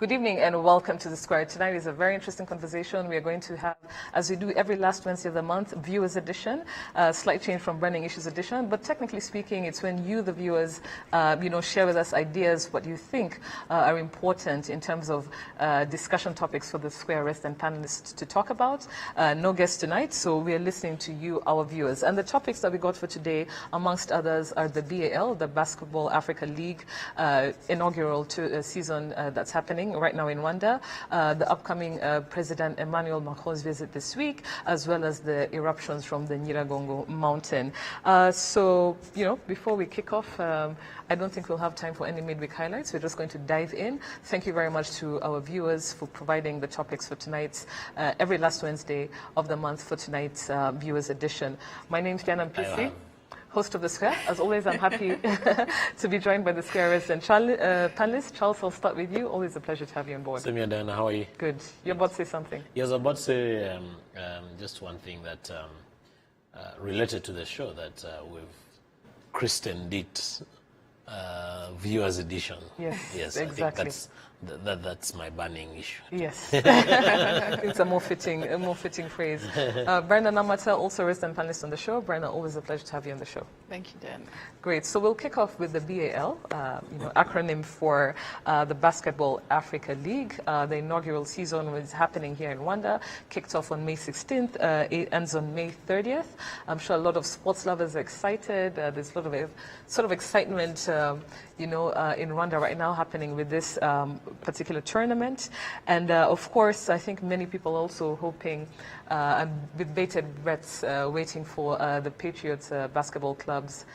Good evening and welcome to The Square. Tonight is a very interesting conversation. We are going to have, as we do every last Wednesday of the month, Viewers Edition, slight change from Burning Issues Edition, but technically speaking, it's when you, the viewers, share with us ideas, what you think are important in terms of discussion topics for The Square resident panelists to talk about. No guests tonight, so we are listening to you, our viewers. And the topics that we got for today, amongst others, are the BAL, the Basketball Africa League inaugural season that's happening right now in Rwanda, the upcoming President Emmanuel Macron's visit this week, as well as the eruptions from the Nyiragongo mountain. So, before we kick off, I don't think we'll have time for any midweek highlights. We're just going to dive in. Thank you very much to our viewers for providing the topics for tonight's, every last Wednesday of the month for tonight's Viewers Edition. My name's Diana Mpisi, host of The Square. As always, I'm happy to be joined by The Square resident panelist. Charles, I'll start with you. Always a pleasure to have you on board. Same here, Diana. How are you? Good. You're about to say something. Yes, I was about to say just one thing that related to the show that we've christened it Viewers Edition. Yes, exactly. I think that's my burning issue. Yes, it's a more fitting phrase. Brenna Namata, also resident panelist on the show. Brenna, always a pleasure to have you on the show. Thank you, Dan. Great. So we'll kick off with the BAL, acronym for the Basketball Africa League. The inaugural season was happening here in Rwanda, kicked off on May 16th, it ends on May 30th. I'm sure a lot of sports lovers are excited. There's a lot of sort of excitement, in Rwanda right now happening with this particular tournament. And of course, I think many people also hoping and with bated breaths waiting for the Patriots basketball clubs,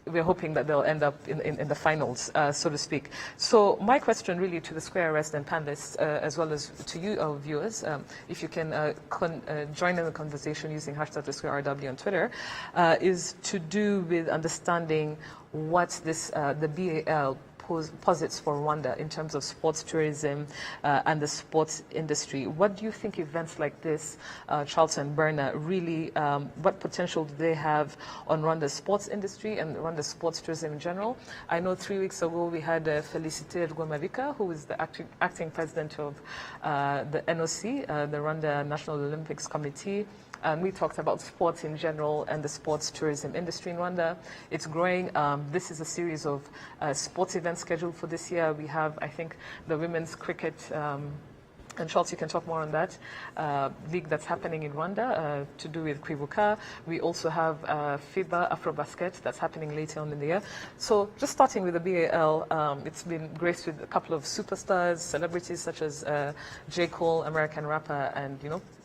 we're hoping that they'll end up in the finals, so to speak. So my question really to the Square resident panelists, as well as to you, our viewers, if you can join in the conversation using hashtag #TheSquareRW on Twitter, is to do with understanding what the BAL posits for Rwanda in terms of sports tourism and the sports industry. What do you think events like this, Charles and Berna, really, what potential do they have on Rwanda's sports industry and Rwanda's sports tourism in general? I know 3 weeks ago we had Felicite Rwamabika, who is the acting president of the NOC, the Rwanda National Olympics Committee. And we talked about sports in general and the sports tourism industry in Rwanda. It's growing. This is a series of sports events scheduled for this year. We have, I think, the women's cricket, and Charles, you can talk more on that, league that's happening in Rwanda to do with Kwibuka. We also have FIBA Afrobasket that's happening later on in the year. So just starting with the BAL, it's been graced with a couple of superstars, celebrities such as J. Cole, American rapper, and,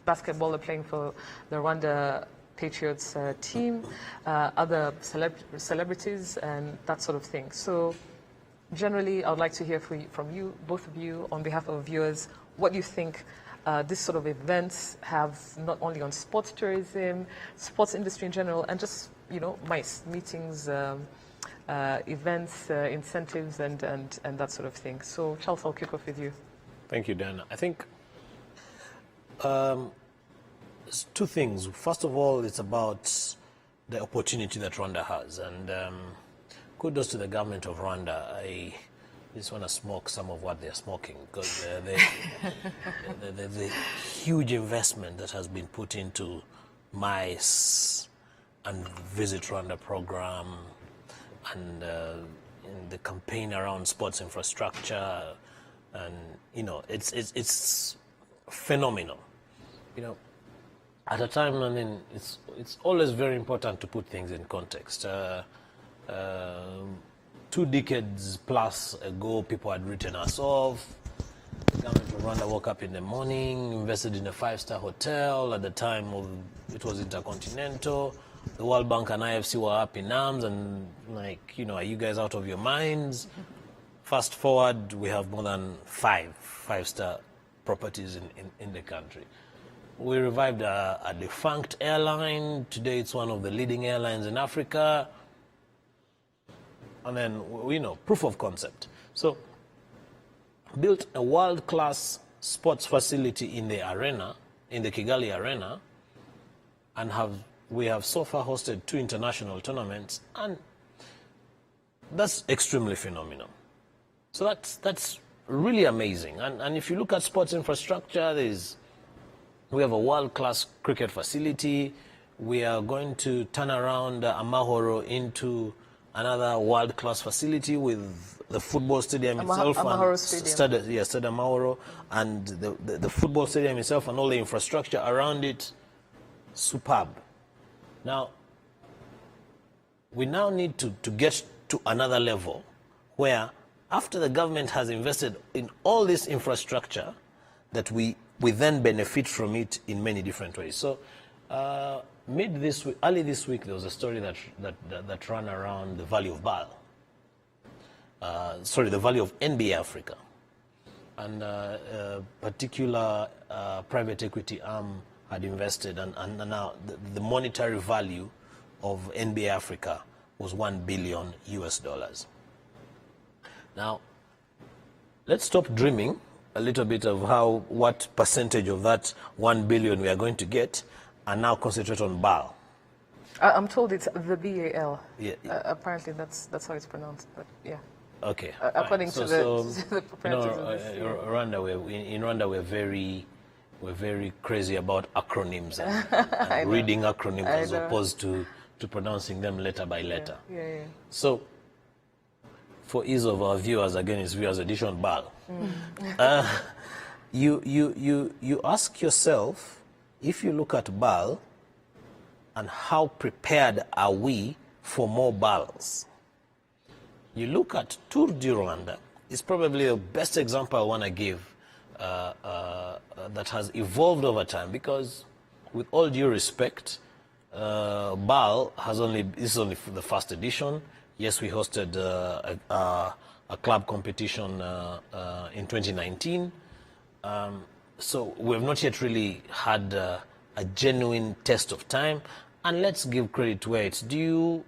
basketballer playing for the Rwanda Patriots team, other celebrities, and that sort of thing. So generally, I would like to hear from you, both of you, on behalf of viewers, what you think this sort of events have not only on sports tourism, sports industry in general, and just, MICE, meetings, events, incentives, and that sort of thing. So Charles, I'll kick off with you. Thank you, Dan. I think two things. First of all, it's about the opportunity that Rwanda has, and kudos to the government of Rwanda. I just want to smoke some of what they're smoking, because the huge investment that has been put into MICE and Visit Rwanda program, and in the campaign around sports infrastructure, and it's phenomenal. At a time, it's always very important to put things in context. 2 decades plus ago, people had written us off. The government of Rwanda woke up in the morning, invested in a 5-star hotel. At the time it was Intercontinental. The World Bank and IFC were up in arms and are you guys out of your minds? Fast forward, we have more than 5-star properties in the country. We revived a defunct airline. Today it's one of the leading airlines in Africa. And then, proof of concept. So, built a world-class sports facility in the arena, in the Kigali Arena, and we have so far hosted 2 international tournaments, and that's extremely phenomenal. So that's really amazing. And if you look at sports infrastructure, we have a world-class cricket facility. We are going to turn around Amahoro into another world-class facility with the football stadium itself. Amahoro Stadium. Stade Amahoro, and the football stadium itself and all the infrastructure around it, superb. Now, we now need to get to another level where, after the government has invested in all this infrastructure, that we then benefit from it in many different ways. So early this week, there was a story that ran around the value of BAL. The value of NBA Africa. And a particular private equity arm had invested, and now the monetary value of NBA Africa was $1 billion US. Now, let's stop dreaming a little bit of what percentage of that 1 billion we are going to get, and now concentrate on BAL. I'm told it's the BAL. Yeah. Apparently, that's how it's pronounced. But yeah. Okay. According to the proprietors of this. In Rwanda, we're very crazy about acronyms and reading acronyms as opposed to pronouncing them letter by letter. Yeah. So, for ease of our viewers, again, it's viewers edition BAL. You ask yourself, if you look at BAL, and how prepared are we for more BALs? You look at Tour du Rwanda, it's probably the best example I want to give that has evolved over time, because with all due respect, BAL this is only the first edition. Yes, we hosted a club competition in 2019. So we have not yet really had a genuine test of time. And let's give credit where it's due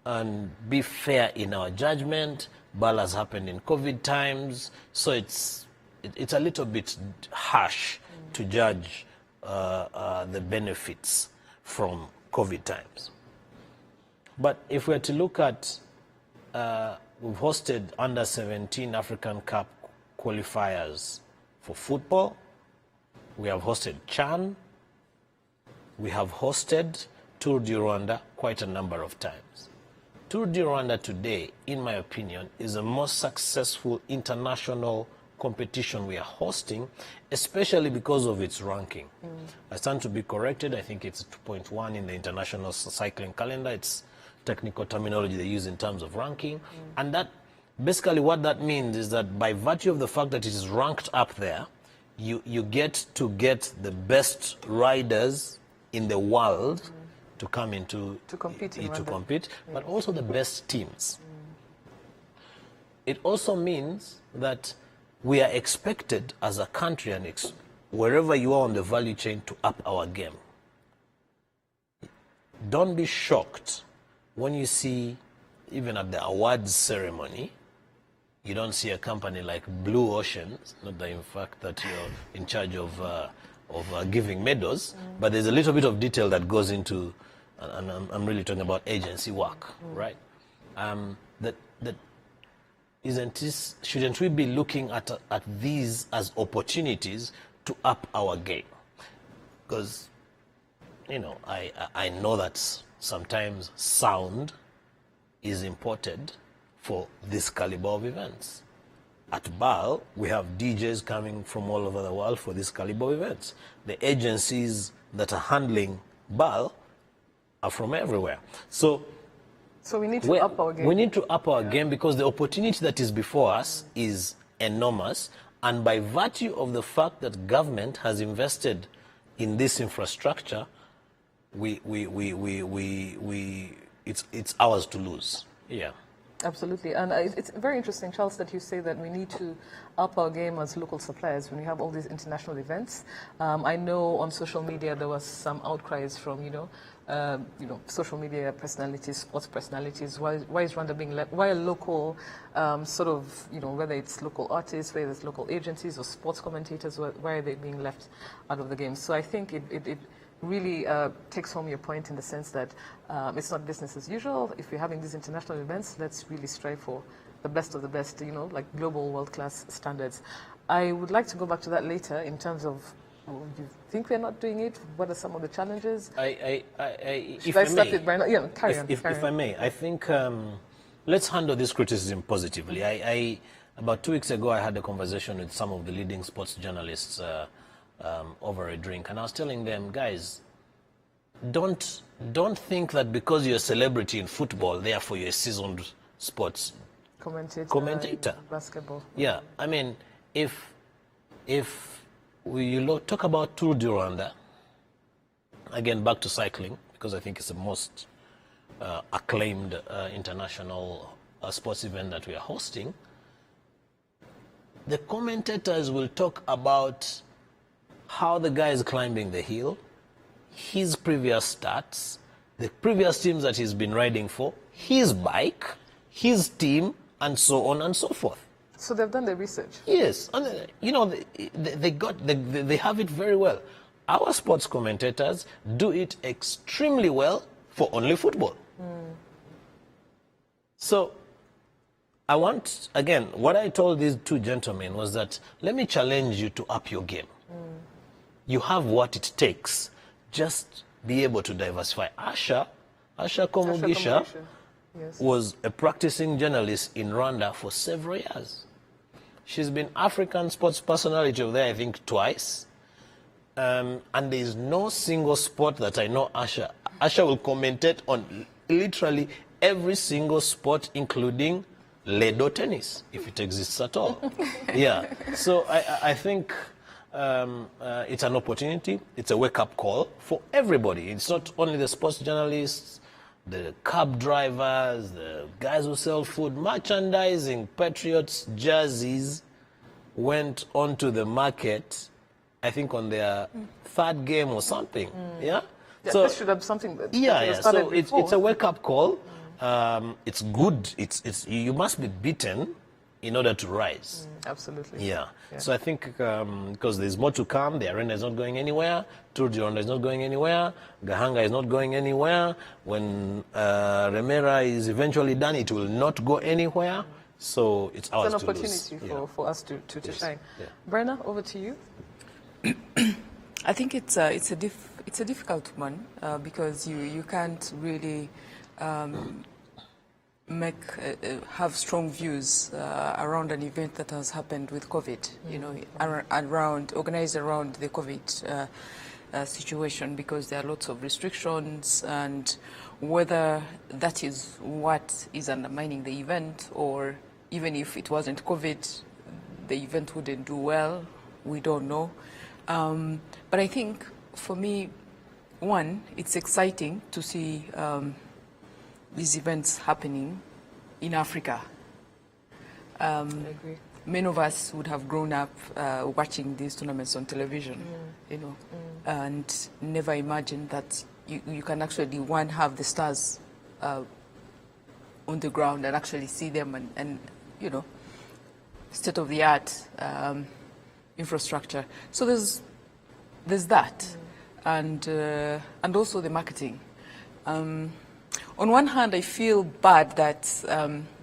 and be fair in our judgment. BAL has happened in COVID times, so it's a little bit harsh to judge the benefits from COVID times. But if we're to look at, we've hosted under-17 African Cup qualifiers for football. We have hosted CHAN. We have hosted Tour du Rwanda quite a number of times. Tour du Rwanda today, in my opinion, is the most successful international competition we are hosting, especially because of its ranking. I stand to be corrected. I think it's 2.1 in the international cycling calendar. It's technical terminology they use in terms of ranking. And that basically what that means is that by virtue of the fact that it is ranked up there, you get the best riders in the world to come into to compete, but also the best teams. It also means that we are expected as a country, and wherever you are on the value chain, to up our game. Don't be shocked when you see, even at the awards ceremony, you don't see a company like Blue Ocean, not that in fact that you're in charge of giving medals, but there's a little bit of detail that goes into, and I'm really talking about agency work, right? Shouldn't we be looking at these as opportunities to up our game? Because, I know that sometimes sound is imported for this caliber of events. At BAL, we have DJs coming from all over the world for this caliber of events. The agencies that are handling BAL are from everywhere. So we need to up our game. We need to up our game because the opportunity that is before us is enormous. And by virtue of the fact that government has invested in this infrastructure, it's ours to lose. Yeah. Absolutely. And it's very interesting, Charles, that you say that we need to up our game as local suppliers when we have all these international events. I know on social media there was some outcries from, social media personalities, sports personalities. Why is Rwanda being left? Why are local whether it's local artists, whether it's local agencies or sports commentators, why are they being left out of the game? So I think it really takes home your point in the sense that it's not business as usual. If we're having these international events, let's really strive for the best of the best, you know, like global world-class standards. I would like to go back to that later in terms of, well, do you think we're not doing it? What are some of the challenges? If I I start may, with Brian? Yeah, carry on. if I may, I think let's handle this criticism positively. About 2 weeks ago, I had a conversation with some of the leading sports journalists over a drink, and I was telling them, guys, don't think that because you're a celebrity in football, therefore you're a seasoned sports commentator. In basketball. Yeah, I mean, if we talk about Tour du Rwanda, again, back to cycling, because I think it's the most acclaimed international sports event that we are hosting, the commentators will talk about how the guy is climbing the hill, his previous stats, the previous teams that he's been riding for, his bike, his team, and so on and so forth. So they've done the research. Yes, and you know, they have it very well. Our sports commentators do it extremely well for only football. So I want, again, what I told these two gentlemen was that, let me challenge you to up your game. You have what it takes. Just be able to diversify. Asha Komugisha yes, was a practicing journalist in Rwanda for several years. She's been African sports personality of there, I think, twice. And there is no single sport that I know Asha will commentate on literally every single sport, including Ledo tennis, if it exists at all. Yeah. So I think it's an opportunity. It's a wake-up call for everybody. It's not only the sports journalists, the cab drivers, the guys who sell food, merchandising, Patriots, jerseys went onto the market, I think on their third game or something. Yeah? Yeah, So this should have something that yeah. started So before. it's a wake-up call. It's good. It's you must be beaten in order to rise. Absolutely. Yeah. So I think because there's more to come, the arena is not going anywhere. Tour du Rwanda is not going anywhere. Gahanga is not going anywhere. When Remera is eventually done, it will not go anywhere. So it's ours It's an to lose. opportunity for us to Yes. shine. Yeah. Brenna, over to you. I think it's a difficult one because you can't really have strong views around an event that has happened with COVID. You know, organized around the COVID situation, because there are lots of restrictions, and whether that is what is undermining the event, or even if it wasn't COVID, the event wouldn't do well. We don't know. But I think for me, one, it's exciting to see these events happening in Africa. I agree. Many of us would have grown up watching these tournaments on television, you know, and never imagined that you can actually, one, have the stars on the ground and actually see them and you know, state-of-the-art infrastructure. So there's that, and also the marketing. On one hand, I feel bad that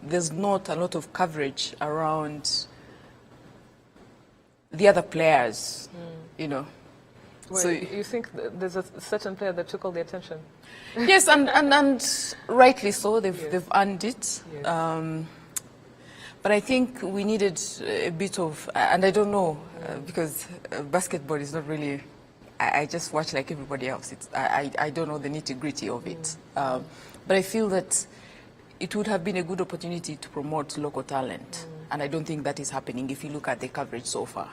there's not a lot of coverage around the other players, you know. Well, So you think there's a certain player that took all the attention? yes, and rightly so. They've earned it. Yes. But I think we needed a bit of, and I don't know, because basketball is not really, I just watch like everybody else. I don't know the nitty-gritty of it. But I feel that it would have been a good opportunity to promote local talent. And I don't think that is happening if you look at the coverage so far.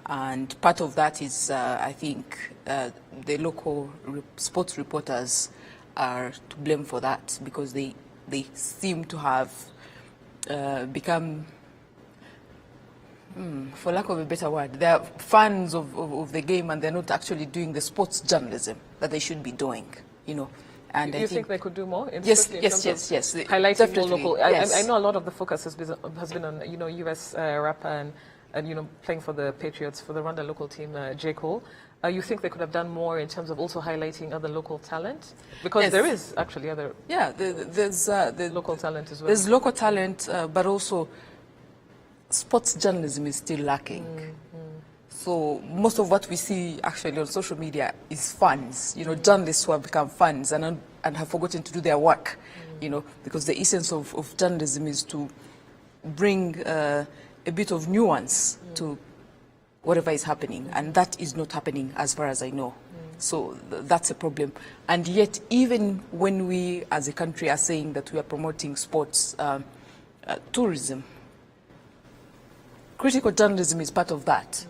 And part of that is, I think, the local sports reporters are to blame for that, because they seem to have become, for lack of a better word, they're fans of the game, and they're not actually doing the sports journalism that they should be doing, you know. And Do I you think they could do more? Yes, especially in yes, terms yes, of yes. Highlighting more Definitely, local. yes. I know a lot of the focus has been on, you know, US rapper and you know, playing for the Patriots, for the Rwanda local team, J. Cole. You think they could have done more in terms of also highlighting other local talent? Because Yes. there is actually other Yeah, there's local talent as well. There's local talent, but also sports journalism is still lacking. So most of what we see actually on social media is fans, journalists who have become fans and have forgotten to do their work, because the essence of journalism is to bring a bit of nuance to whatever is happening, and that is not happening as far as I know. So that's a problem. And yet, even when we as a country are saying that we are promoting sports tourism, critical journalism is part of that.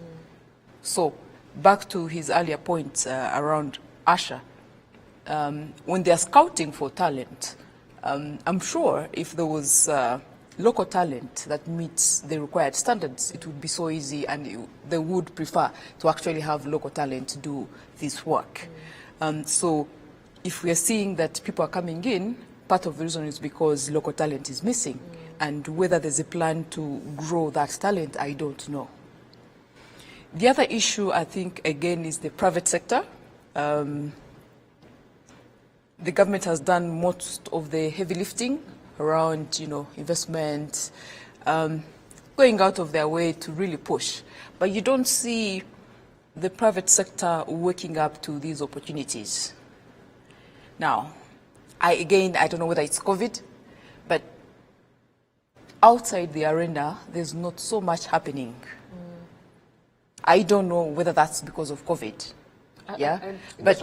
So back to his earlier point around Asha, when they are scouting for talent, I'm sure if there was local talent that meets the required standards, it would be so easy, and they would prefer to actually have local talent do this work. So if we are seeing that people are coming in, part of the reason is because local talent is missing. And whether there's a plan to grow that talent, I don't know. The other issue, I think, again, is the private sector. The government has done most of the heavy lifting around, investment, going out of their way to really push. But you don't see the private sector waking up to these opportunities. Now, I don't know whether it's COVID, but outside the arena, there's not so much happening. I don't know whether that's because of COVID. But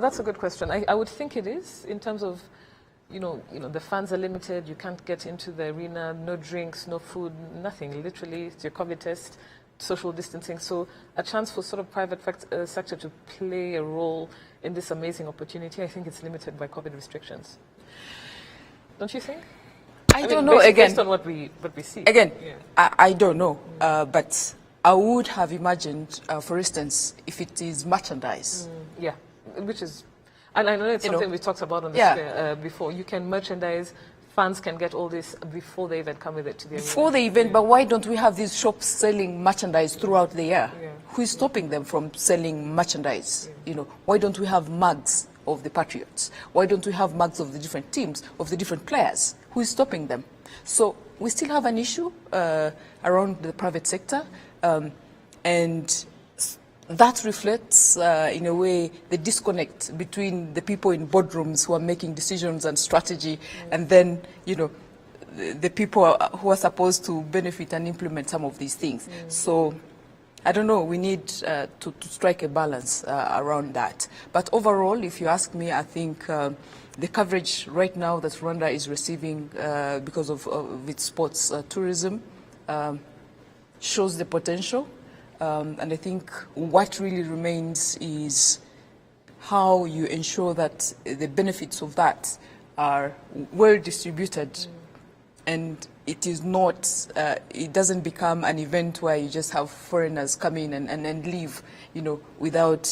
that's a good question. I would think it is, in terms of, the fans are limited. You can't get into the arena. No drinks, no food, nothing. Literally, it's your COVID test, social distancing. So a chance for sort of private sector to play a role in this amazing opportunity, I think it's limited by COVID restrictions. Don't you think? I don't know. Again, based on what we see. Again, yeah. I don't know, but I would have imagined, for instance, if it is merchandise. Yeah, which is, and I know it's something we talked about on the before. You can merchandise, fans can get all this before they even come with it to the event. Before the event, but why don't we have these shops selling merchandise throughout the year? Yeah. Who is stopping them from selling merchandise? Yeah. Why don't we have mugs of the Patriots? Why don't we have mugs of the different teams, of the different players? Who is stopping them? So we still have an issue around the private sector, and that reflects, in a way, the disconnect between the people in boardrooms who are making decisions and strategy, and then, the people who are supposed to benefit and implement some of these things. So I don't know, we need to strike a balance around that. But overall, if you ask me, I think the coverage right now that Rwanda is receiving because of its sports tourism shows the potential. And I think what really remains is how you ensure that the benefits of that are well distributed, and it is not, it doesn't become an event where you just have foreigners come in and leave, without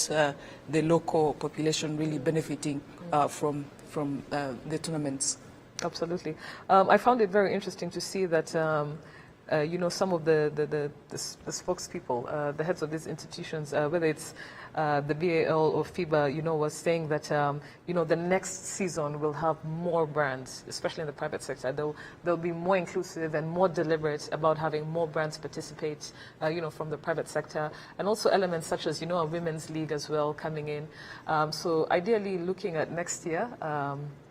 the local population really benefiting from the tournaments. Absolutely. I found it very interesting to see that some of the spokespeople, the heads of these institutions, whether it's the BAL or FIBA, was saying that, the next season will have more brands, especially in the private sector. They'll be more inclusive and more deliberate about having more brands participate, from the private sector, and also elements such as, a women's league as well coming in. So ideally, looking at next year,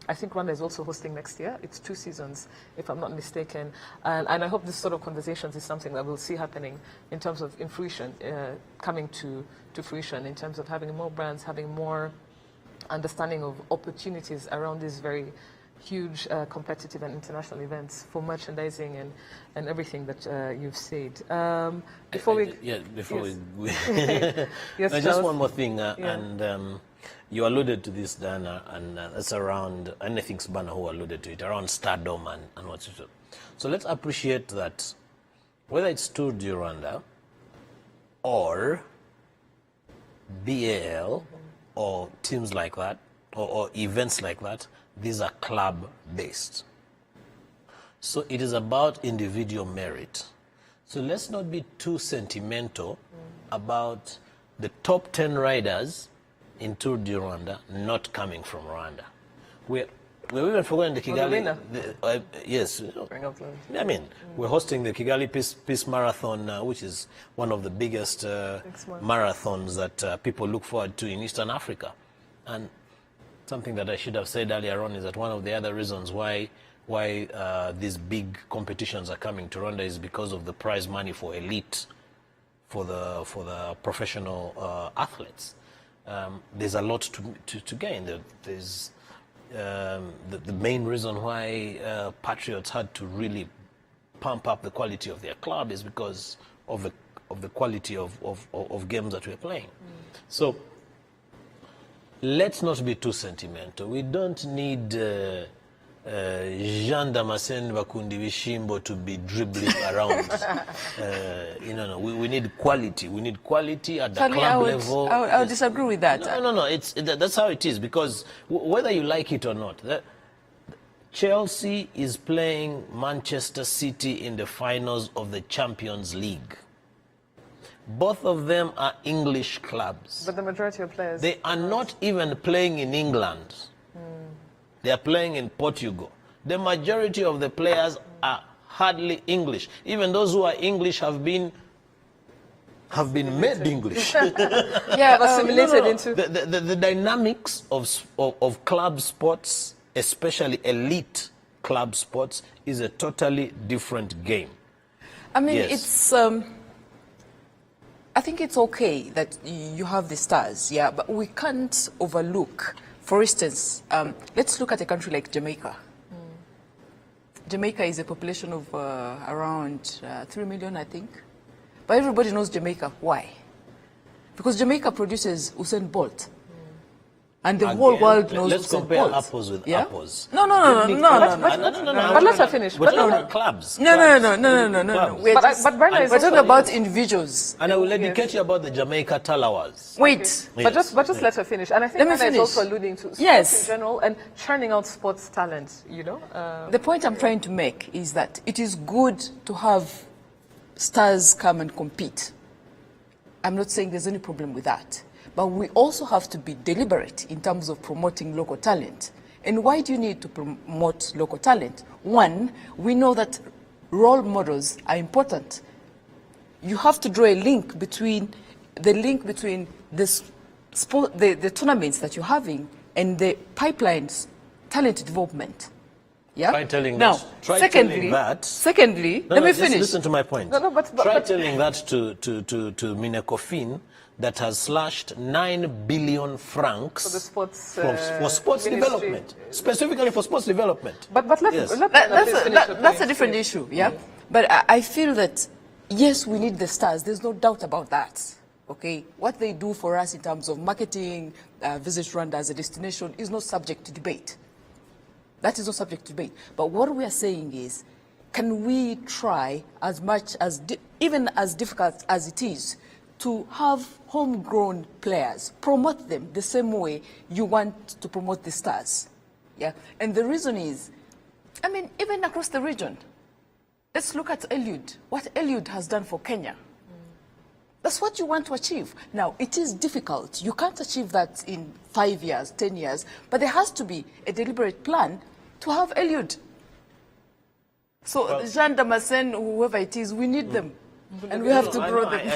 I think Rwanda is also hosting next year. It's 2 seasons, if I'm not mistaken. And I hope this sort of conversations is something that we'll see happening in terms of fruition, coming to fruition, in terms of having more brands, having more understanding of opportunities around these very huge competitive and international events for merchandising and everything that you've said. Before we... Yes, just one more thing, and... you alluded to this, Dana, and it's around, and I think Sabana who alluded to it, around stardom and what's it. So let's appreciate that whether it's Tour du Rwanda or BAL or teams like that or events like that, these are club-based. So it is about individual merit. So let's not be too sentimental about the top 10 riders in Tour du Rwanda not coming from Rwanda. We're even forgotten the Kigali. winner? Yes. Bring up the- I mean, we're hosting the Kigali Peace Marathon, which is one of the biggest marathons that people look forward to in Eastern Africa. And something that I should have said earlier on is that one of the other reasons why these big competitions are coming to Rwanda is because of the prize money for elite, for the professional athletes. There's a lot to gain. There's the main reason why Patriots had to really pump up the quality of their club is because of the quality of games that we're playing. So let's not be too sentimental. We don't need Jean Damascene Bakundi Bishimbo to be dribbling around. We need quality. We need quality at the Charlie, club level. I would disagree with that. No. That's how it is, because whether you like it or not, Chelsea is playing Manchester City in the finals of the Champions League. Both of them are English clubs. But the majority of players... They are not even playing in England. They are playing in Portugal. The majority of the players are hardly English. Even those who are English have been made English. Yeah, assimilated into... The dynamics of club sports, especially elite club sports, is a totally different game. I mean, Yes. it's... I think it's okay that you have the stars, yeah, but we can't overlook, for instance, let's look at a country like Jamaica. Jamaica is a population of around 3 million, I think. But everybody knows Jamaica. Why? Because Jamaica produces Usain Bolt. And the whole world knows Let's Usain compare Bolt. apples with Yeah? apples. No. But let her finish. We're But talking no, about clubs. No. Clubs. We're But Brenda is we're talking also- about individuals. And I will educate you about the Jamaica Talawas. Wait. But just let her finish. And I think Let me Brenda is finish. also alluding to sports Yes. in general and churning out sports talent, The point I'm trying to make is that it is good to have stars come and compete. I'm not saying there's any problem with that. But we also have to be deliberate in terms of promoting local talent. And why do you need to promote local talent? One, we know that role models are important. You have to draw a link between the tournaments that you're having and the pipelines, talent development. Yeah? Try telling now, that. Try secondly, telling that. Secondly, No, let me just finish. Listen to my point. No, but Try telling that to Minecofin that has slashed 9 billion francs For the sports, for sports ministry. development, specifically for sports development. But let Yes. let Brenda finish her That's a point. different issue, yeah? But I feel that, yes, we need the stars. There's no doubt about that, okay? What they do for us in terms of marketing, Visit Rwanda as a destination is not subject to debate. That is not subject to debate. But what we are saying is, can we try as much as, even as difficult as it is, to have homegrown players, promote them the same way you want to promote the stars. Yeah, and the reason is, I mean, even across the region, let's look at Eliud, what Eliud has done for Kenya. That's what you want to achieve. Now, it is difficult. You can't achieve that in 5 years, 10 years, but there has to be a deliberate plan to have Eliud. So, Jean Damascene, whoever it is, we need them. And we have to grow them.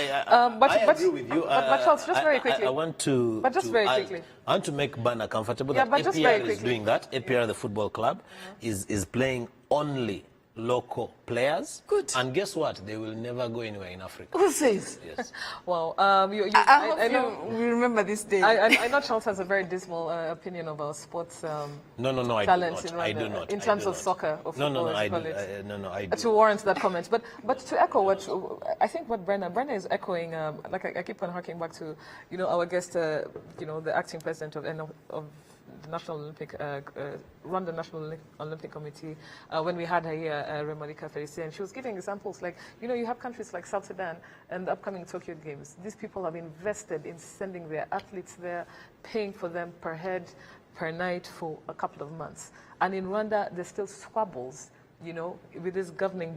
But- I but- agree with you. but Charles, just very quickly. I want to. But just very quickly. I want to make Bana comfortable Yeah, that but just very APR is quickly. doing that. APR, the football club, is playing only local players. Good. And guess what? They will never go anywhere in Africa. Who says? Yes. Well, I hope I know. we remember this day. I know Charles has a very dismal opinion about sports No, I do talents not. in I do Rwanda, not. in I terms do of not. soccer or No, football, I as do. you call it. I do. To warrant that comment, but to echo what I think what Brenda is echoing, like I keep on harking back to, our guest, the acting president of the National Olympic, Rwanda National Olympic Committee, when we had her here, Remalika Felicien, and she was giving examples like, you have countries like South Sudan and the upcoming Tokyo Games. These people have invested in sending their athletes there, paying for them per head, per night for a couple of months. And in Rwanda, there's still squabbles, with these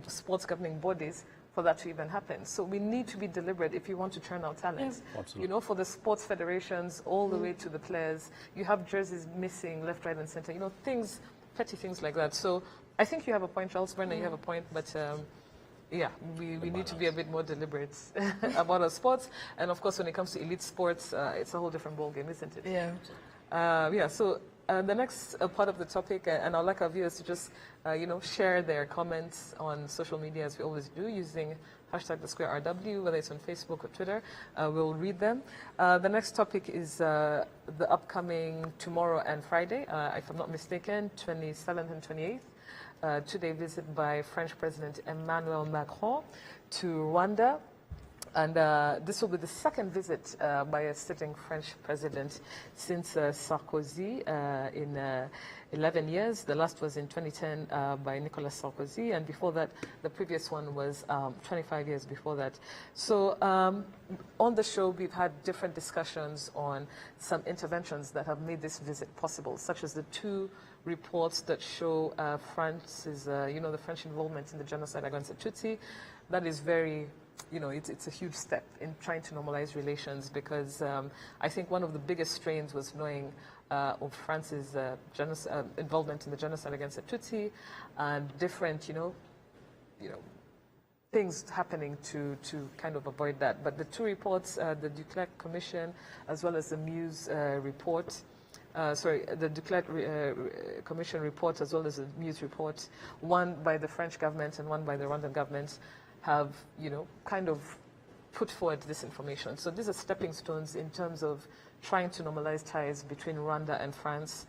sports governing bodies for that to even happen. So we need to be deliberate if you want to turn out talents. Absolutely. You know, for the sports federations, all the way to the players, you have jerseys missing left, right, and center. You know, things, petty things like that. So I think you have a point, Charles Brenner, you have a point, but yeah, we need to be a bit more deliberate about our sports. And of course, when it comes to elite sports, it's a whole different ballgame, isn't it? Yeah. Yeah, so the next part of the topic, and I'd like our viewers to just, you know, share their comments on social media as we always do, using hashtag #TheSquareRW, whether it's on Facebook or Twitter. We'll read them. The next topic is the upcoming tomorrow and Friday, if I'm not mistaken, 27th and 28th. Today visit by French President Emmanuel Macron to Rwanda. And this will be the second visit by a sitting French president since Sarkozy in 11 years. The last was in 2010 by Nicolas Sarkozy, and before that, the previous one was 25 years before that. So on the show, we've had different discussions on some interventions that have made this visit possible, such as the 2 reports that show France's, you know, the French involvement in the genocide against the Tutsi. That is very, you know, it's a huge step in trying to normalize relations, because I think one of the biggest strains was knowing of France's involvement in the genocide against the Tutsi, and different, you know, things happening to kind of avoid that. But the 2 reports, the Duclerc Commission as well as the Muse report, the Duclerc Commission report as well as the Muse report, one by the French government and one by the Rwandan government, have, you know, kind of put forward this information. So these are stepping stones in terms of trying to normalize ties between Rwanda and France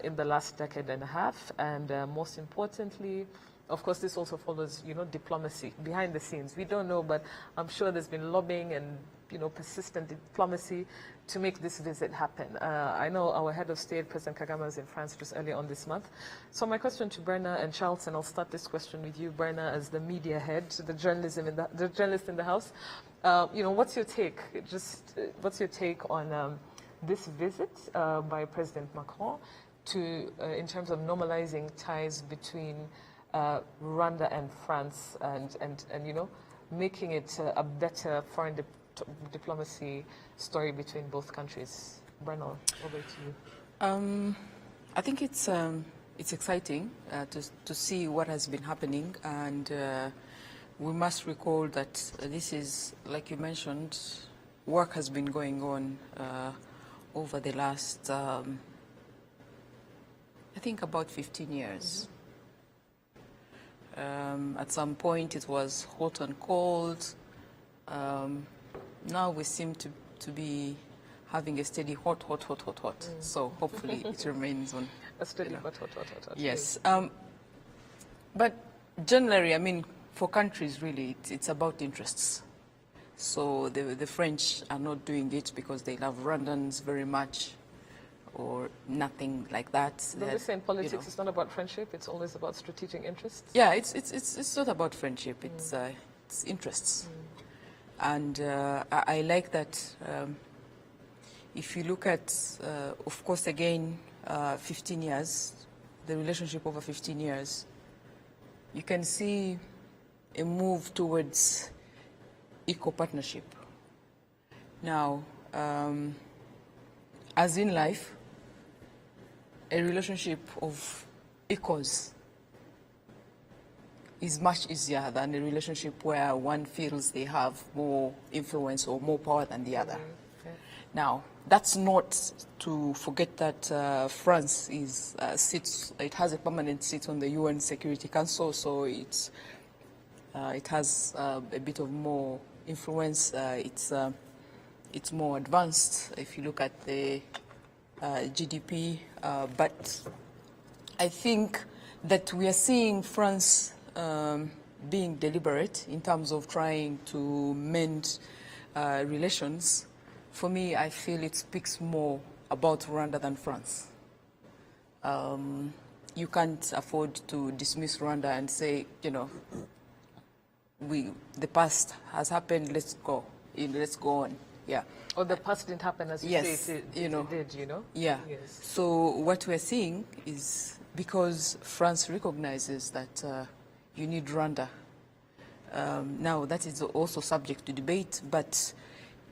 in the last decade and a half. And most importantly, of course, this also follows, you know, diplomacy behind the scenes. We don't know, but I'm sure there's been lobbying and, you know, persistent diplomacy to make this visit happen. I know our head of state, President Kagame, was in France just earlier on this month. So my question to Berna and Charles, and I'll start this question with you, Berna, as the media head, the journalist in the house. You know, what's your take? What's your take on this visit by President Macron to, in terms of normalizing ties between Rwanda and France, and you know, making it a better foreign diplomacy story between both countries? Bernal, over to you. I think it's exciting to see what has been happening, and we must recall that this is, like you mentioned, work has been going on over the last, I think, about 15 years. At some point it was hot and cold. Now we seem to be having a steady hot. So hopefully it remains on. A steady, you know. hot. Yes. But generally, I mean, for countries, really, it's about interests. So the French are not doing it because they love Rwandans very much, or nothing like that. Don't they say in politics, you know, it's not about friendship, it's always about strategic interests? Yeah, it's not about friendship, it's interests. And I like that. If you look at, of course, again, 15 years, the relationship over 15 years, you can see a move towards equal partnership. Now, as in life, a relationship of equals is much easier than a relationship where one feels they have more influence or more power than the other. Okay. Now, that's not to forget that France is it has a permanent seat on the UN Security Council, so it has a bit of more influence. It's more advanced if you look at the GDP, but I think that we are seeing France being deliberate in terms of trying to mend relations. For me, I feel it speaks more about Rwanda than France. You can't afford to dismiss Rwanda and say, you know, the past has happened, let's go on. Yeah. Or the past didn't happen as you Yes, say it did, you know? Yeah. Yes. So what we're seeing is, because France recognizes that you need Rwanda Now, that is also subject to debate, but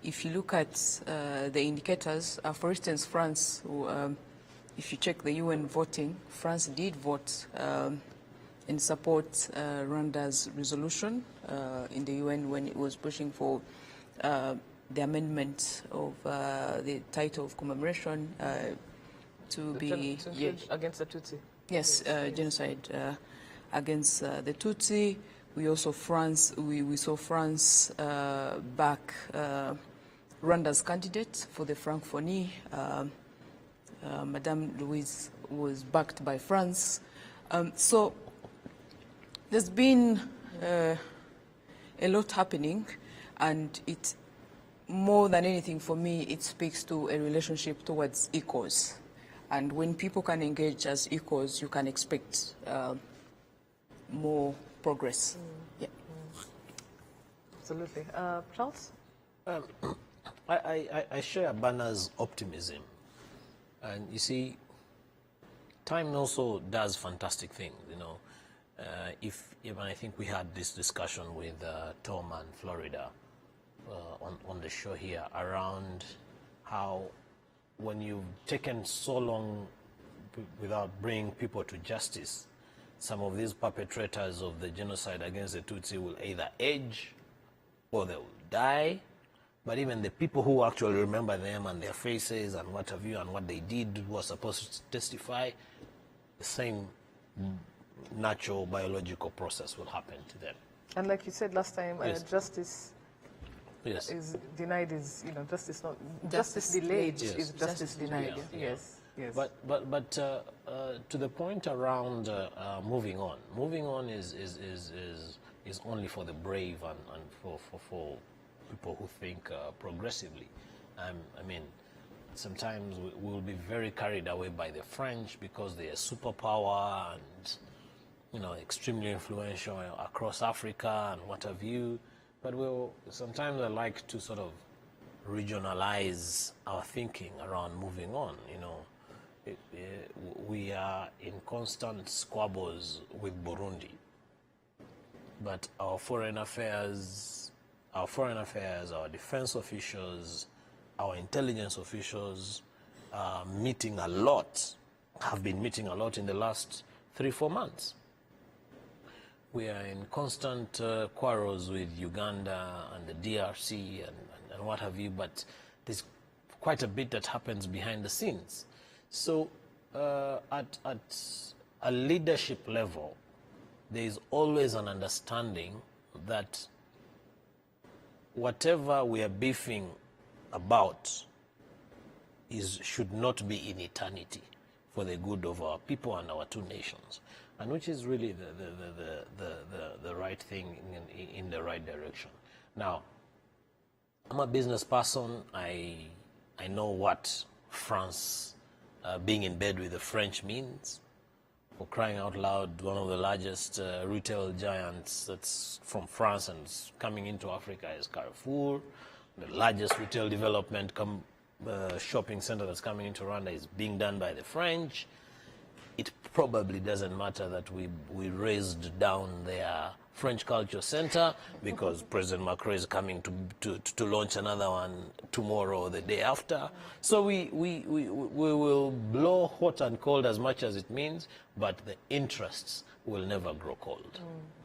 if you look at the indicators, for instance, France, if you check the UN voting, France did vote in support Rwanda's resolution in the UN when it was pushing for the amendment of the title of commemoration to be against the Tutsi. Yes, genocide against the Tutsi. We also we saw France back Rwanda's candidate for the Francophonie. Madame Louise was backed by France. So there's been a lot happening, and it, more than anything for me, it speaks to a relationship towards equals. And when people can engage as equals, you can expect more progress. Yeah. Absolutely. Charles? I share Banner's optimism. And you see, time also does fantastic things, you know. Even I think we had this discussion with Tom and Florida on the show here around how when you've taken so long without bringing people to justice, some of these perpetrators of the genocide against the Tutsi will either age or they will die. But even the people who actually remember them and their faces and what have you and what they did was supposed to testify, the same natural biological process will happen to them. And like you said last time, Yes. Justice Yes. is denied, is, you know, justice not, justice delayed Yes. is justice denied. Yeah. Yes, yes. But to the point around moving on is only for the brave and for people who think progressively. I mean, sometimes we'll be very carried away by the French because they're a superpower and, you know, extremely influential across Africa and what have you. But sometimes I like to sort of regionalize our thinking around moving on, you know. We are in constant squabbles with Burundi, but our foreign affairs, our defense officials, our intelligence officials are meeting a lot, have been meeting a lot in the last 3-4 months. We are in constant quarrels with Uganda and the DRC and what have you, but there's quite a bit that happens behind the scenes. So at a leadership level, there is always an understanding that whatever we are beefing about should not be in eternity for the good of our people and our two nations, and which is really the right thing in the right direction. Now, I'm a business person. I know what France being in bed with the French means. For crying out loud, one of the largest retail giants that's from France and coming into Africa is Carrefour. The largest retail development shopping center that's coming into Rwanda is being done by the French. It probably doesn't matter that we raised down their French Culture Center because President Macron is coming to launch another one tomorrow or the day after. So we will blow hot and cold as much as it means, but the interests will never grow cold.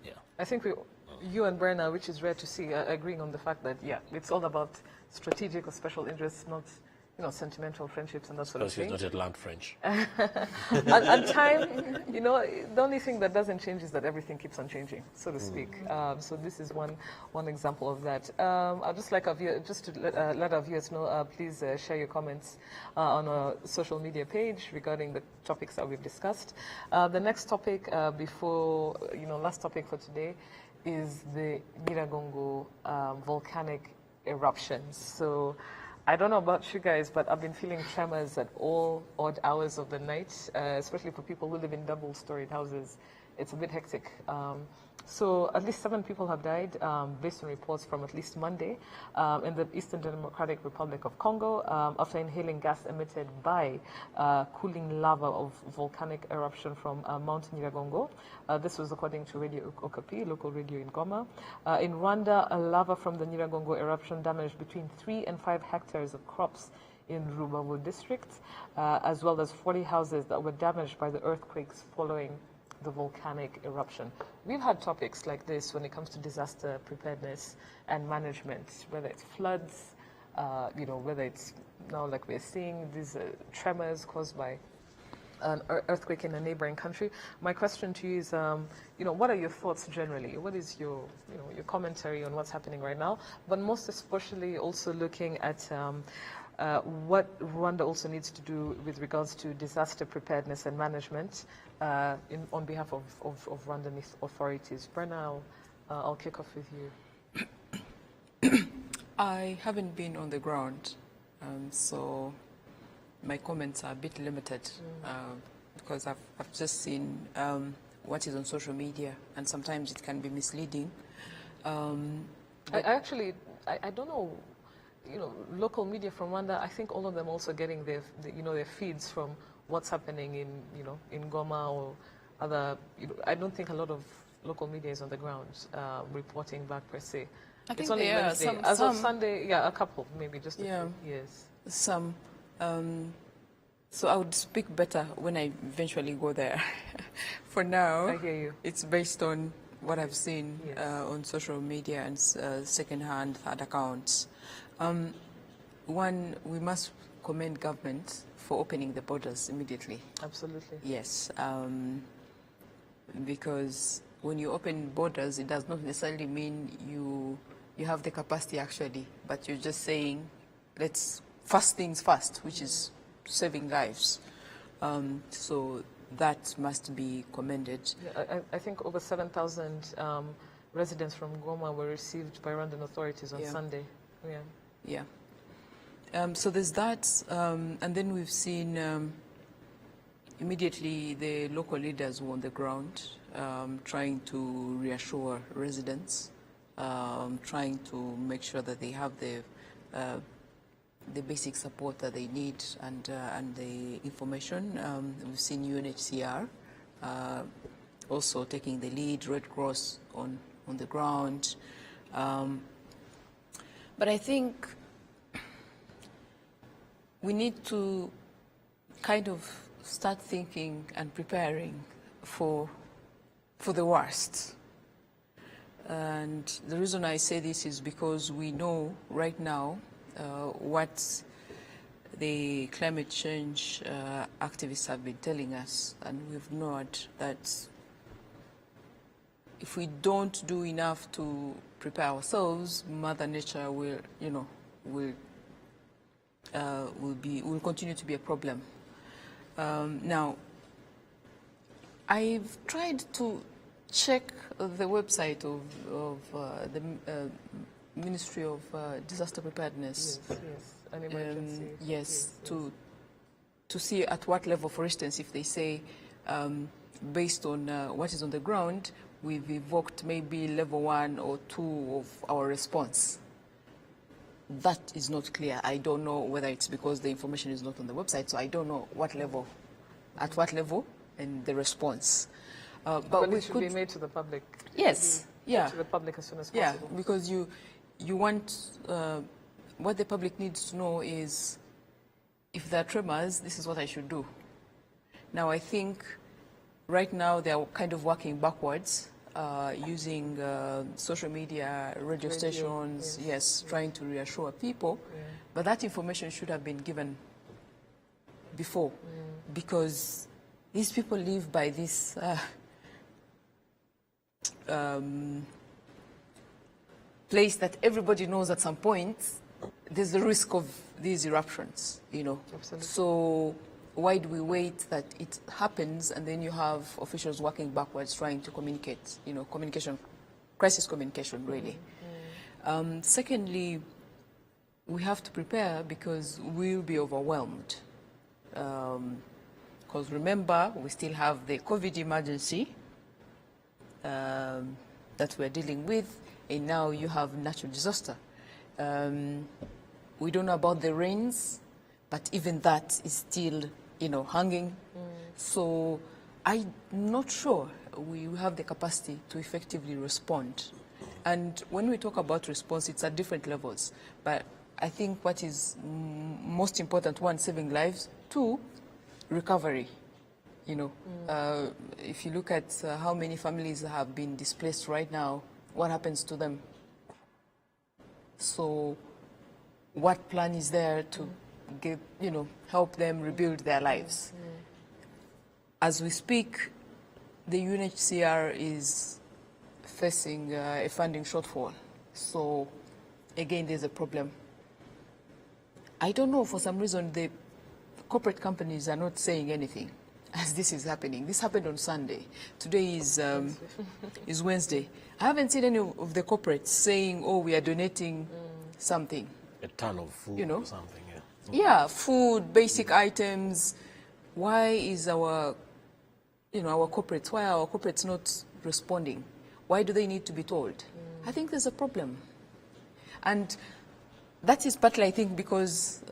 Yeah. I think you and Brenna, which is rare to see, are agreeing on the fact that, yeah, it's all about strategic or special interests, not, you know, sentimental friendships and that sort of thing. Because she's not Atlant French. And time, you know, the only thing that doesn't change is that everything keeps on changing, so to speak. So this is one example of that. I'd just like to let our viewers know, please share your comments on our social media page regarding the topics that we've discussed. The next topic last topic for today is the Nyiragongo volcanic eruptions. So I don't know about you guys, but I've been feeling tremors at all odd hours of the night, especially for people who live in double-storied houses. it's a bit hectic. So at least 7 people have died, based on reports from at least Monday, in the Eastern Democratic Republic of Congo, after inhaling gas emitted by cooling lava of volcanic eruption from Mount Nyiragongo. This was according to Radio Okapi, local radio in Goma. In Rwanda, lava from the Nyiragongo eruption damaged between 3 and 5 hectares of crops in Rubavu district, as well as 40 houses that were damaged by the earthquakes following the volcanic eruption. We've had topics like this when it comes to disaster preparedness and management, whether it's floods, whether it's now like we're seeing these tremors caused by an earthquake in a neighboring country. My question to you is, what are your thoughts generally? What is your commentary on what's happening right now? But most especially also looking at what Rwanda also needs to do with regards to disaster preparedness and management on behalf of Rwandan authorities. Brenna, I'll kick off with you. I haven't been on the ground, so my comments are a bit limited because I've just seen what is on social media, and sometimes it can be misleading. I don't know. Local media from Rwanda, I think all of them also getting their feeds from what's happening in Goma or other. I don't think a lot of local media is on the ground reporting back per se. I think it's only Wednesday. As of Sunday, a couple, maybe just a few. Yes. Some. So I would speak better when I eventually go there. For now, I hear you. It's based on what I've seen Yes. on social media and second-hand, third accounts. One, we must commend government for opening the borders immediately. Absolutely. Yes, because when you open borders, it does not necessarily mean you have the capacity actually, but you're just saying, let's first things first, which is saving lives. So that must be commended. Yeah, I think over 7,000 residents from Goma were received by Rwandan authorities on Sunday. Yeah. So there's that, and then we've seen immediately the local leaders were on the ground trying to reassure residents, trying to make sure that they have the basic support that they need and the information. We've seen UNHCR also taking the lead, Red Cross on the ground. But I think we need to kind of start thinking and preparing for the worst. And the reason I say this is because we know right now what the climate change activists have been telling us, and we've known that if we don't do enough to prepare ourselves, Mother Nature will continue to be a problem. Now, I've tried to check the website of the Ministry of Disaster Preparedness. Yes, an emergency. Yes, to see at what level, for instance, if they say, based on what is on the ground, we've evoked maybe level 1 or 2 of our response. That is not clear. I don't know whether it's because the information is not on the website, so I don't know what level, at what level, and the response. But it should be made to the public. Yes, yeah. To the public as soon as possible. Yeah, because you want, what the public needs to know is, if there are tremors, this is what I should do. Now, I think right now they are kind of working backwards, using social media, radio stations, yes, trying to reassure people. Yeah. But that information should have been given before, because these people live by this place that everybody knows at some point there's a risk of these eruptions, Absolutely. So why do we wait that it happens and then you have officials working backwards trying to communicate, communication, crisis communication, really. Secondly, we have to prepare because we'll be overwhelmed. Because remember, we still have the COVID emergency, that we're dealing with, and now you have natural disaster. We don't know about the rains, but even that is still, hanging. So I'm not sure we have the capacity to effectively respond. And when we talk about response, it's at different levels. But I think what is most important, one, saving lives, two, recovery. If you look at how many families have been displaced right now, what happens to them? So what plan is there to give, help them rebuild their lives? As we speak, the UNHCR is facing a funding shortfall. So again, there's a problem. I don't know, for some reason, the corporate companies are not saying anything as this is happening. This happened on Sunday. Today is Wednesday. I haven't seen any of the corporates saying, oh, we are donating something. A ton of food or something, yeah. Yeah, food, basic items. Why is our corporates not responding? Why do they need to be told? I think there's a problem. And that is partly, I think, because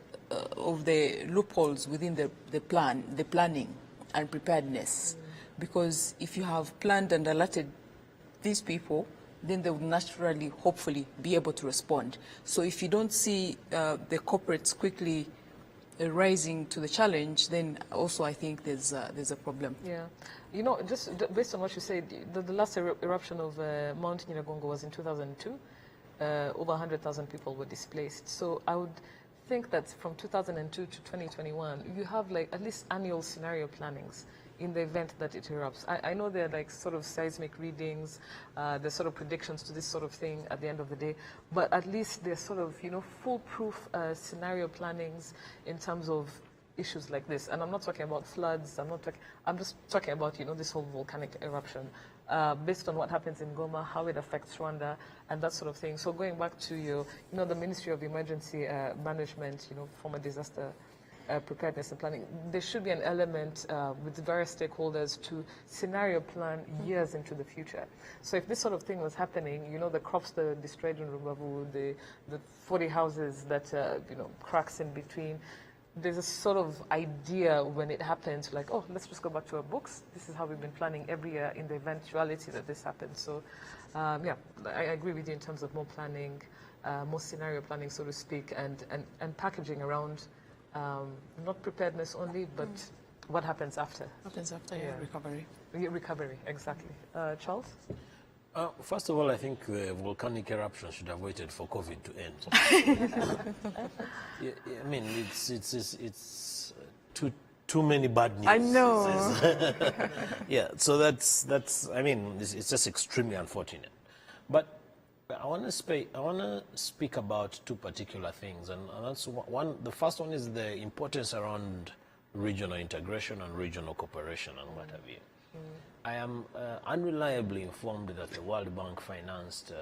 of the loopholes within the planning and preparedness. Because if you have planned and alerted these people, then they would naturally, hopefully, be able to respond. So if you don't see the corporates quickly rising to the challenge, then also I think there's a problem. Yeah. Just based on what you said, the last eruption of Mount Nyiragongo was in 2002. Over 100,000 people were displaced. So I would think that from 2002 to 2021, you have like at least annual scenario plannings in the event that it erupts. I know there are like sort of seismic readings, there's sort of predictions to this sort of thing at the end of the day, but at least there's sort of, foolproof scenario plannings in terms of issues like this. And I'm not talking about floods, I'm just talking about, this whole volcanic eruption, based on what happens in Goma, how it affects Rwanda, and that sort of thing. So going back to the Ministry of Emergency Management, former disaster preparedness and planning, there should be an element with various stakeholders to scenario plan years into the future. So if this sort of thing was happening, the crops that are destroyed in Rubavu, the 40 houses that, cracks in between, there's a sort of idea when it happens, like, oh, let's just go back to our books. This is how we've been planning every year in the eventuality that this happens. So, yeah, I agree with you in terms of more planning, more scenario planning, so to speak, and packaging around not preparedness only, but what happens after. Happens after, yeah, recovery. Yeah, recovery, exactly. Charles? First of all, I think the volcanic eruption should have waited for COVID to end. Yeah, I mean, it's too many bad news. I know. Yeah, so that's. I mean, it's just extremely unfortunate. But I want to speak about two particular things, and that's one. The first one is the importance around regional integration and regional cooperation and what have you. I am unreliably informed that the World Bank financed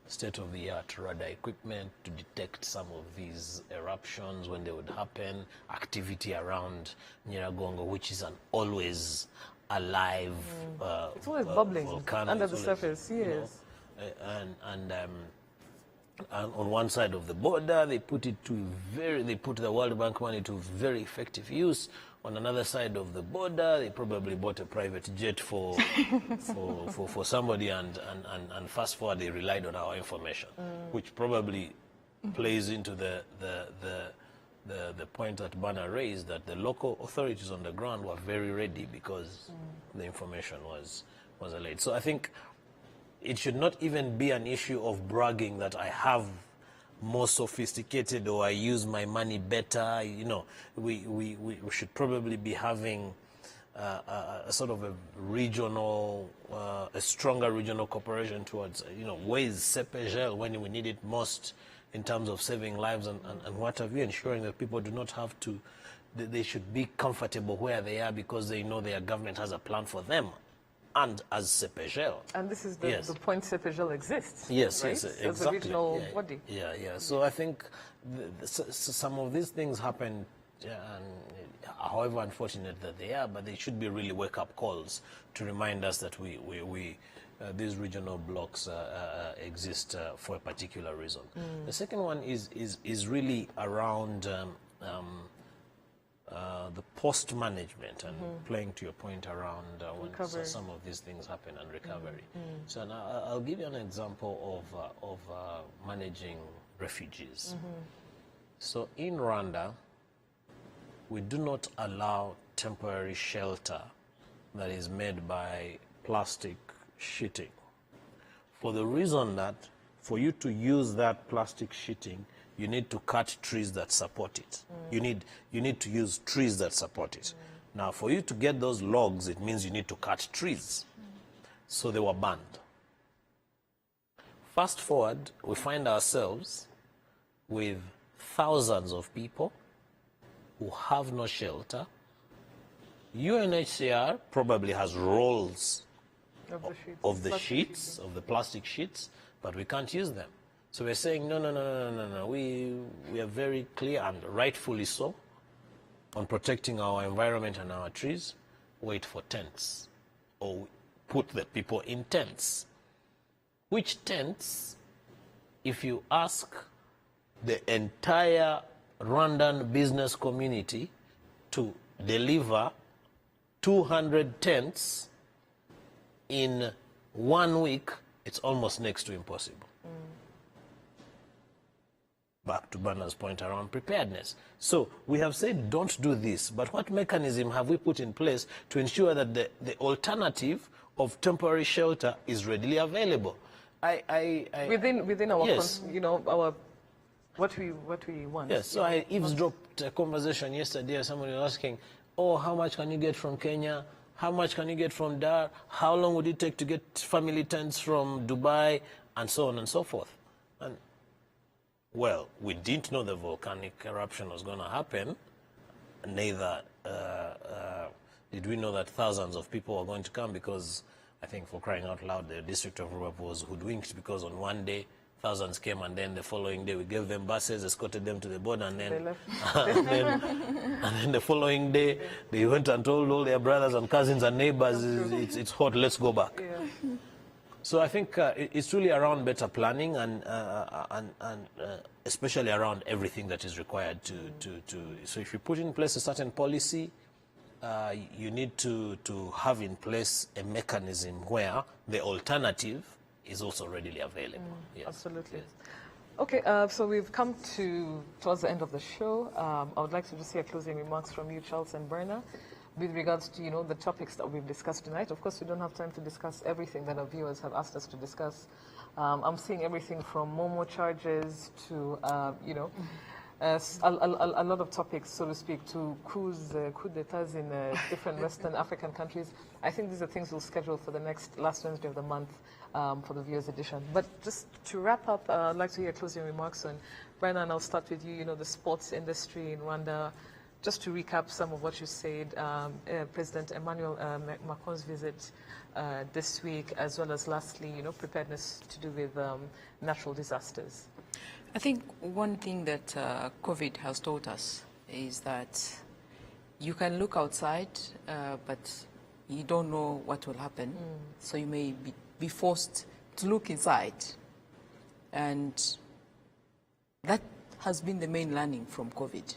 state-of-the-art radar equipment to detect some of these eruptions when they would happen, activity around Nyiragongo, which is an always alive it's always bubbling volcano under the surface, yes. And on one side of the border, they put the World Bank money to very effective use. On another side of the border, they probably bought a private jet for somebody, and fast forward, they relied on our information, which probably plays into the point that Bana raised, that the local authorities on the ground were very ready because the information was allayed. So I think it should not even be an issue of bragging that I have more sophisticated or I use my money better. We should probably be having a sort of a regional, a stronger regional cooperation towards, ways CEPGL when we need it most in terms of saving lives and what have you, ensuring that people do not have to, they should be comfortable where they are because they know their government has a plan for them. And as CEPGL. And this is the point CEPGL exists. Yes, right? yes, exactly. As a regional body. Yeah. So I think some of these things happen, and however unfortunate that they are, but they should be really wake-up calls to remind us that we these regional blocks exist for a particular reason. The second one is really around the post management and playing to your point around when some of these things happen and recovery. So now I'll give you an example of managing refugees. So in Rwanda, we do not allow temporary shelter that is made by plastic sheeting, for the reason that for you to use that plastic sheeting, you need to cut trees that support it. You need to use trees that support it. Now, for you to get those logs, it means you need to cut trees. So they were banned. Fast forward, we find ourselves with thousands of people who have no shelter. UNHCR probably has rolls of the plastic sheets, but we can't use them. So we're saying, no. We are very clear, and rightfully so, on protecting our environment and our trees. Wait for tents, or put the people in tents. Which tents, if you ask the entire Rwandan business community to deliver 200 tents in 1 week, it's almost next to impossible. Back to Bernard's point around preparedness. So we have said don't do this, but what mechanism have we put in place to ensure that the alternative of temporary shelter is readily available? Within our, yes. our what we want. Yes. So I eavesdropped a conversation yesterday. Someone was asking, "Oh, how much can you get from Kenya? How much can you get from Dar? How long would it take to get family tents from Dubai?" And so on and so forth. And well, we didn't know the volcanic eruption was going to happen. Neither did we know that thousands of people were going to come, because I think, for crying out loud, the district of Rubavu was hoodwinked, because on one day thousands came, and then the following day we gave them buses, escorted them to the border, and then, They left. and then the following day they went and told all their brothers and cousins and neighbors, it's hot, let's go back. Yeah. So I think it's really around better planning and especially around everything that is required to. So if you put in place a certain policy, you need to have in place a mechanism where the alternative is also readily available. Yes. Absolutely. Okay, so we've come towards the end of the show. I would like to just hear closing remarks from you, Charles and Berna, with regards to the topics that we've discussed tonight. Of course, we don't have time to discuss everything that our viewers have asked us to discuss. I'm seeing everything from Momo charges to a lot of topics, so to speak, to coup d'etats in different Western African countries. I think these are things we'll schedule for the last Wednesday of the month for the viewers edition. But just to wrap up, I'd like to hear closing remarks on, Berna, and I'll start with you. The sports industry in Rwanda. Just to recap some of what you said, President Emmanuel Macron's visit this week, as well as lastly, preparedness to do with natural disasters. I think one thing that COVID has taught us is that you can look outside, but you don't know what will happen. So you may be forced to look inside. And that has been the main learning from COVID,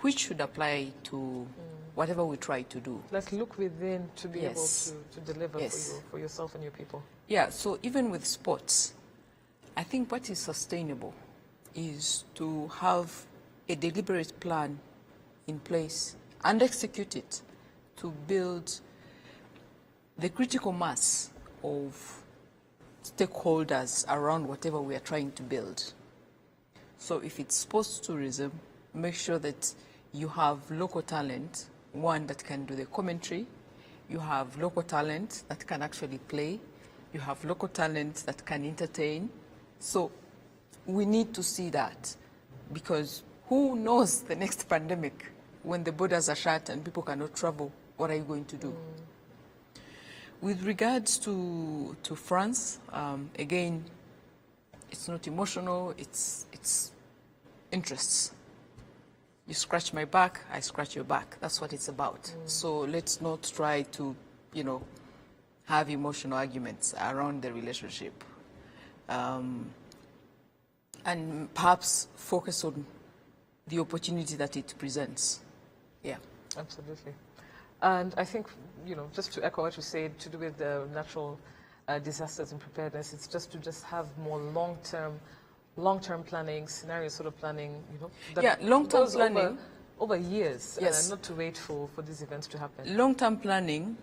which should apply to whatever we try to do. Let's look within to be able to deliver Yes. for yourself and your people. Yeah, so even with sports, I think what is sustainable is to have a deliberate plan in place and execute it to build the critical mass of stakeholders around whatever we are trying to build. So if it's sports tourism, make sure that you have local talent, one that can do the commentary, you have local talent that can actually play, you have local talent that can entertain. So we need to see that, because who knows the next pandemic, when the borders are shut and people cannot travel, what are you going to do? With regards to France, again, it's not emotional, it's interests. You scratch my back, I scratch your back. That's what it's about. So let's not try to, have emotional arguments around the relationship. And perhaps focus on the opportunity that it presents. Yeah. Absolutely. And I think, just to echo what you said, to do with the natural disasters and preparedness, it's just to have more long-term planning, scenario sort of planning, that long-term goes planning. over years, Yes. not to wait for these events to happen. Long-term planning,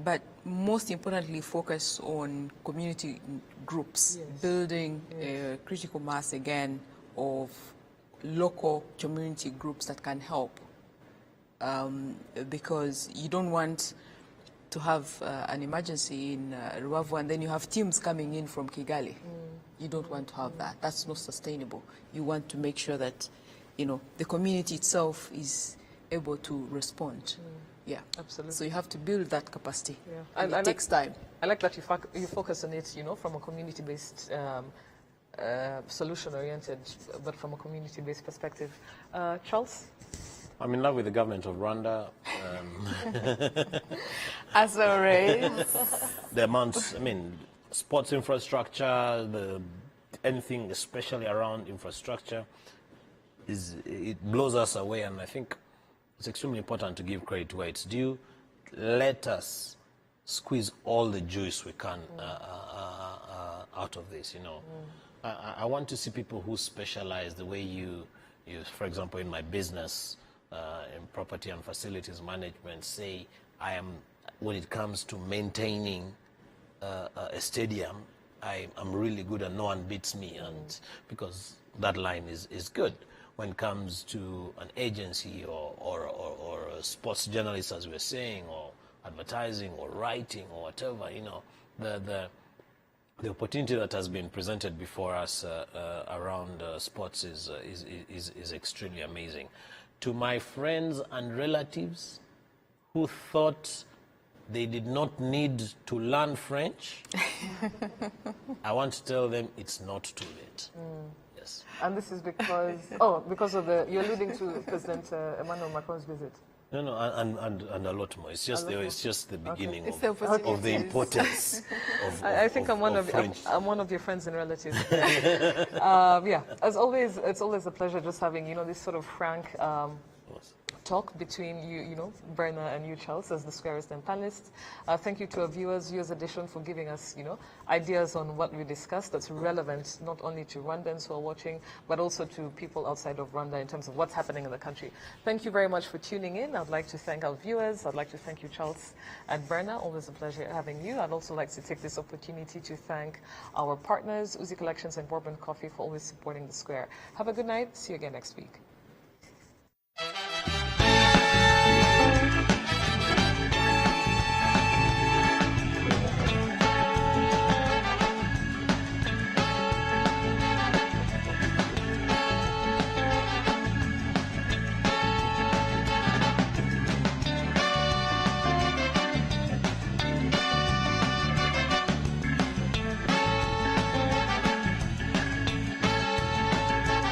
but most importantly, focus on community groups, Yes. building a critical mass again of local community groups that can help. Because you don't want to have an emergency in Ruavu and then you have teams coming in from Kigali. You don't want to have that. That's not sustainable. You want to make sure that, the community itself is able to respond. Yeah, Absolutely. So you have to build that capacity. Yeah. And it takes time. I like that you focus on it, from a community-based, solution-oriented, but from a community-based perspective. Charles? I'm in love with the government of Rwanda. As always. The amounts, sports infrastructure, anything especially around infrastructure, it blows us away, and I think it's extremely important to give credit where it's due. Let us squeeze all the juice we can out of this, I want to see people who specialize the way you, for example, in my business, in property and facilities management, say, when it comes to maintaining a stadium, I'm really good and no one beats me, and because that line is good. When it comes to an agency or a sports journalist, as we're saying, or advertising or writing or whatever, the opportunity that has been presented before us around sports is extremely amazing. To my friends and relatives who thought they did not need to learn French, I want to tell them it's not too late. Yes. And this is because, because of you're alluding to President Emmanuel Macron's visit. No, and a lot more. It's just the beginning It's of the importance of I think I'm one French. I'm one of your friends and relatives. As always, it's always a pleasure just having this sort of frank talk between you, Berna, and you, Charles, as the Square Western panelists. Thank you to our viewers Edition, for giving us, ideas on what we discussed that's relevant not only to Rwandans who are watching, but also to people outside of Rwanda in terms of what's happening in the country. Thank you very much for tuning in. I'd like to thank our viewers. I'd like to thank you, Charles and Berna. Always a pleasure having you. I'd also like to take this opportunity to thank our partners, Uzi Collections and Bourbon Coffee, for always supporting the Square. Have a good night. See you again next week.